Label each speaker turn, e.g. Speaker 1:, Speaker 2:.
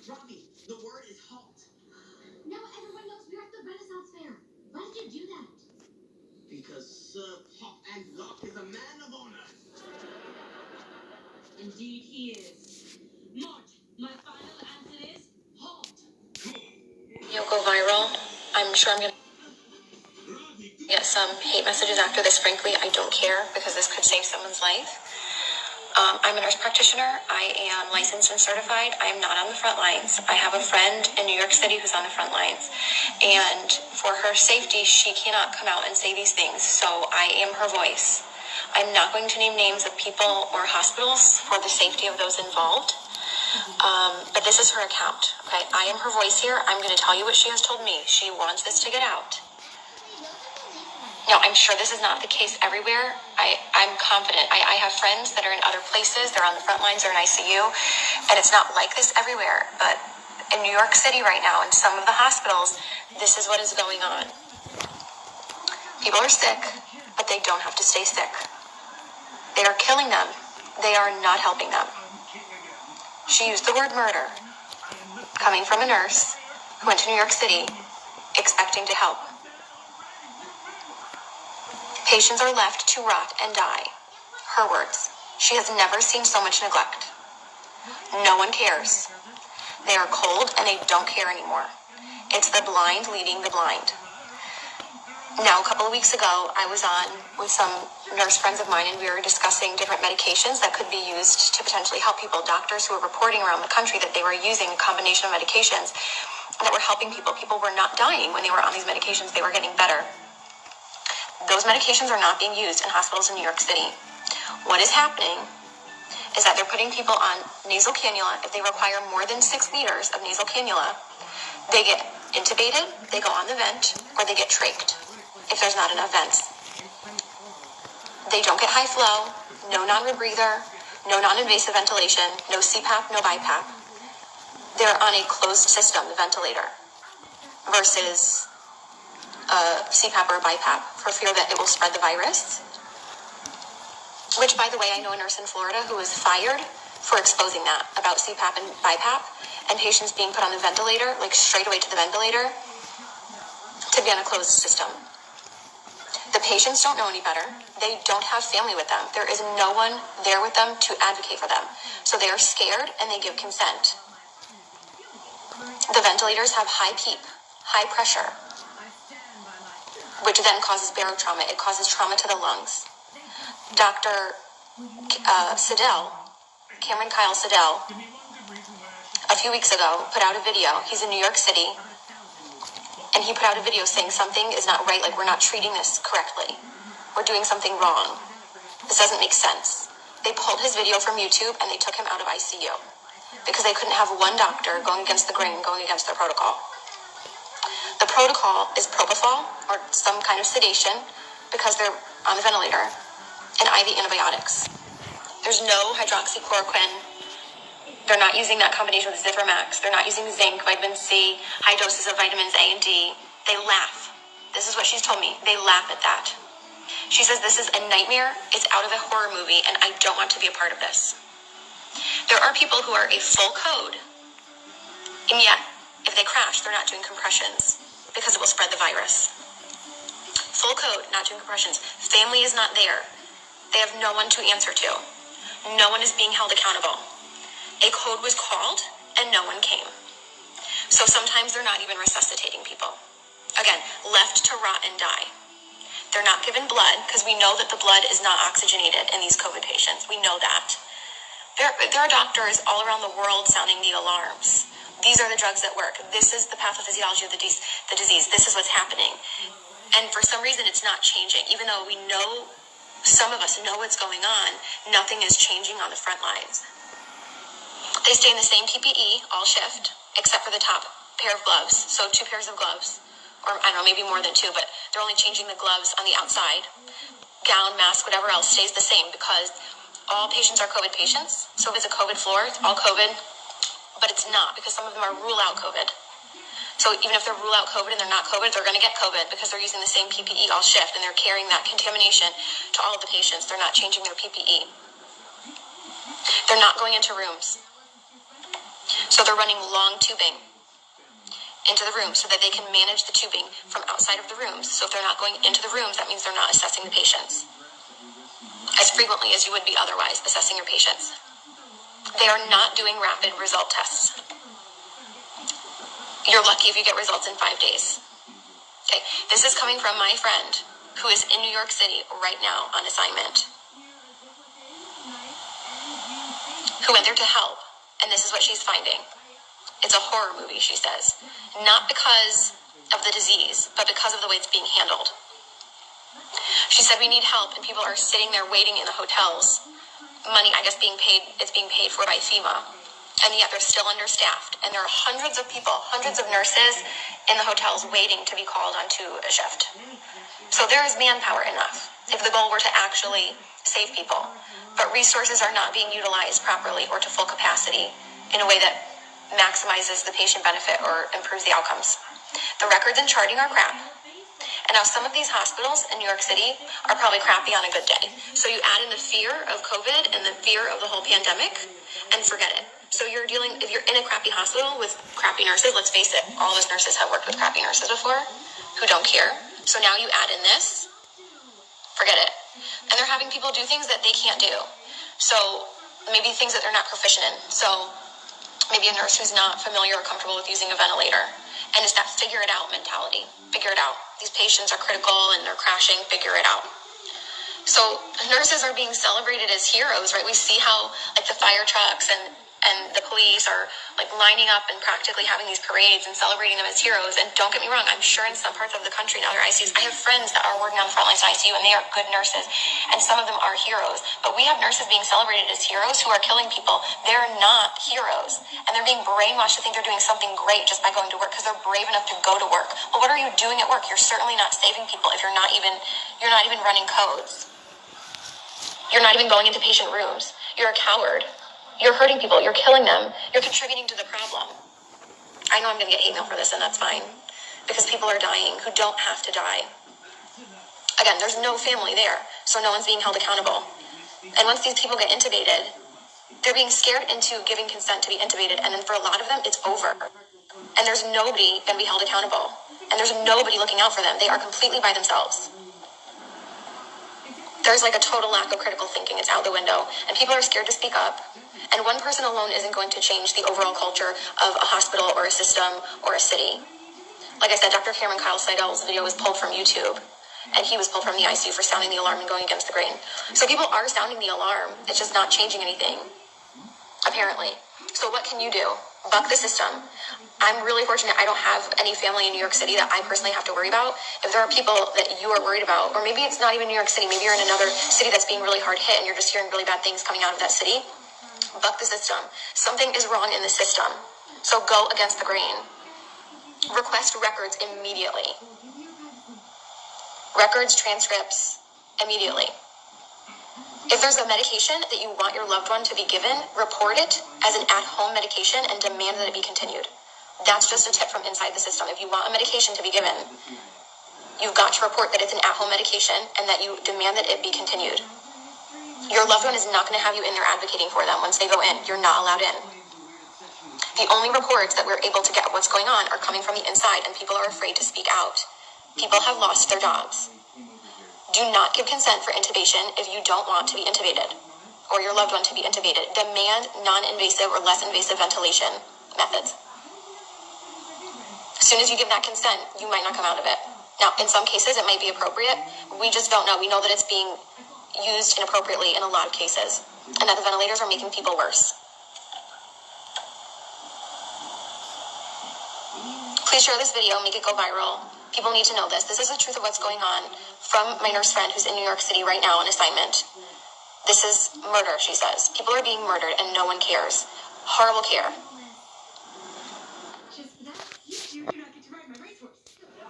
Speaker 1: Robbie, the word is halt.
Speaker 2: Now everyone knows we're at the Renaissance Fair. Why did you do that?
Speaker 1: Because Sir Pop and Lock is a man of honor.
Speaker 3: Indeed he is. March, my final answer is halt.
Speaker 4: You'll go viral. I'm sure I'm going to get some hate messages after this. Frankly, I don't care because this could save someone's life. I'm a nurse practitioner. I am licensed and certified. I am not on the front lines. I have a friend in New York City who's on the front lines. And for her safety, she cannot come out and say these things. So I am her voice. I'm not going to name names of people or hospitals for the safety of those involved. But this is her account. Okay, I am her voice here. I'm going to tell you what she has told me. She wants this to get out. Now, I'm sure this is not the case everywhere. I'm confident. I have friends that are in other places. They're on the front lines. They're in ICU. And it's not like this everywhere. But in New York City right now, in some of the hospitals, this is what is going on. People are sick, but they don't have to stay sick. They are killing them. They are not helping them. She used the word murder, coming from a nurse who went to New York City expecting to help. Patients are left to rot and die. Her words. She has never seen so much neglect. No one cares. They are cold and they don't care anymore. It's the blind leading the blind. Now, a couple of weeks ago, I was on with some nurse friends of mine and we were discussing different medications that could be used to potentially help people. Doctors who were reporting around the country that they were using a combination of medications that were helping people. People were not dying when they were on these medications. They were getting better. Those medications are not being used in hospitals in New York City. What is happening is that they're putting people on nasal cannula. If they require more than 6 liters of nasal cannula, they get intubated, they go on the vent, or they get trached if there's not enough vents. They don't get high flow, no non-rebreather, no non-invasive ventilation, no CPAP, no BiPAP. They're on a closed system, the ventilator, versus CPAP or BiPAP for fear that it will spread the virus. Which, by the way, I know a nurse in Florida who was fired for exposing that about CPAP and BiPAP and patients being put on the ventilator, like straight away to the ventilator, to be on a closed system. The patients don't know any better. They don't have family with them. There is no one there with them to advocate for them. So they are scared and they give consent. The ventilators have high PEEP, high pressure, which then causes barotrauma. It causes trauma to the lungs. Dr. Cameron Kyle Siddell, a few weeks ago, put out a video. He's in New York City, and he put out a video saying something is not right, like we're not treating this correctly. We're doing something wrong. This doesn't make sense. They pulled his video from YouTube, and they took him out of ICU because they couldn't have one doctor going against the grain, going against their protocol. The protocol is propofol or some kind of sedation because they're on the ventilator and IV antibiotics. There's no hydroxychloroquine. They're not using that combination with Zithromax. They're not using zinc, vitamin C, high doses of vitamins A and D. They laugh. This is what she's told me. They laugh at that. She says this is a nightmare. It's out of a horror movie and I don't want to be a part of this. There are people who are a full code and yet if they crash, they're not doing compressions because it will spread the virus. Full code, not doing compressions. Family is not there. They have no one to answer to. No one is being held accountable. A code was called and no one came. So sometimes they're not even resuscitating people. Again, left to rot and die. They're not given blood because we know that the blood is not oxygenated in these COVID patients. We know that. There are doctors all around the world sounding the alarms. These are the drugs that work. This is the pathophysiology of the disease. This is what's happening. And for some reason, it's not changing. Even though we know, some of us know what's going on, nothing is changing on the front lines. They stay in the same PPE all shift, except for the top pair of gloves. So 2 pairs of gloves, or I don't know, maybe more than 2, but they're only changing the gloves on the outside. Gown, mask, whatever else stays the same because all patients are COVID patients. So if it's a COVID floor, it's all COVID. But it's not because some of them are rule out COVID. So even if they're rule out COVID and they're not COVID, they're going to get COVID because they're using the same PPE all shift and they're carrying that contamination to all of the patients. They're not changing their PPE. They're not going into rooms. So So they're running long tubing into the room so that they can manage the tubing from outside of the rooms. So if they're not going into the rooms, that means they're not assessing the patients as frequently as you would be otherwise assessing your patients. They are not doing rapid result tests. You're lucky if you get results in 5 days. Okay, this is coming from my friend who is in New York City right now on assignment, who went there to help, and this is what she's finding. It's a horror movie, she says. Not because of the disease, but because of the way it's being handled. She said we need help, and people are sitting there waiting in the hotels. Money, I guess, it's being paid for by FEMA. And yet they're still understaffed. And there are hundreds of people, hundreds of nurses in the hotels waiting to be called onto a shift. So there is manpower enough if the goal were to actually save people. But resources are not being utilized properly or to full capacity in a way that maximizes the patient benefit or improves the outcomes. The records and charting are crap. And now some of these hospitals in New York City are probably crappy on a good day. So you add in the fear of COVID and the fear of the whole pandemic and forget it. So if you're in a crappy hospital with crappy nurses, let's face it, all those nurses have worked with crappy nurses before who don't care. So now you add in this, forget it. And they're having people do things that they can't do. So maybe things that they're not proficient in. So maybe a nurse who's not familiar or comfortable with using a ventilator. And it's that figure it out mentality. Figure it out. These patients are critical and they're crashing. Figure it out. So nurses are being celebrated as heroes, right? We see how like the fire trucks and the police are like lining up and practically having these parades and celebrating them as heroes. And don't get me wrong, I'm sure in some parts of the country in other ICUs, I have friends that are working on the front lines of ICU and they are good nurses. And some of them are heroes. But we have nurses being celebrated as heroes who are killing people. They're not heroes. And they're being brainwashed to think they're doing something great just by going to work because they're brave enough to go to work. Well, what are you doing at work? You're certainly not saving people if you're not even running codes. You're not even going into patient rooms. You're a coward. You're hurting people. You're killing them. You're contributing to the problem. I know I'm going to get hate mail for this, and that's fine. Because people are dying who don't have to die. Again, there's no family there, so no one's being held accountable. And once these people get intubated, they're being scared into giving consent to be intubated, and then for a lot of them, it's over. And there's nobody going to be held accountable. And there's nobody looking out for them. They are completely by themselves. There's like a total lack of critical thinking. It's out the window. And people are scared to speak up. And one person alone isn't going to change the overall culture of a hospital or a system or a city. Like I said, Dr. Cameron Kyle Seidel's video was pulled from YouTube. And he was pulled from the ICU for sounding the alarm and going against the grain. So people are sounding the alarm. It's just not changing anything, apparently. So what can you do? Buck the system. I'm really fortunate I don't have any family in New York City that I personally have to worry about. If there are people that you are worried about, or maybe it's not even New York City, maybe you're in another city that's being really hard hit and you're just hearing really bad things coming out of that city, buck the system. Something is wrong in the system. So go against the grain. Request records immediately. Records, transcripts, immediately. If there's a medication that you want your loved one to be given, report it as an at-home medication and demand that it be continued. That's just a tip from inside the system. If you want a medication to be given, you've got to report that it's an at-home medication and that you demand that it be continued. Your loved one is not going to have you in there advocating for them once they go in. You're not allowed in. The only reports that we're able to get of what's going on are coming from the inside, and people are afraid to speak out. People have lost their jobs. Do not give consent for intubation if you don't want to be intubated or your loved one to be intubated. Demand non-invasive or less invasive ventilation methods. As soon as you give that consent, you might not come out of it. Now, in some cases, it might be appropriate. We just don't know. We know that it's being used inappropriately in a lot of cases, and that the ventilators are making people worse. Please share this video, make it go viral. People need to know this. This is the truth of what's going on from my nurse friend who's in New York City right now on assignment. This is murder, she says. People are being murdered and no one cares. Horrible care.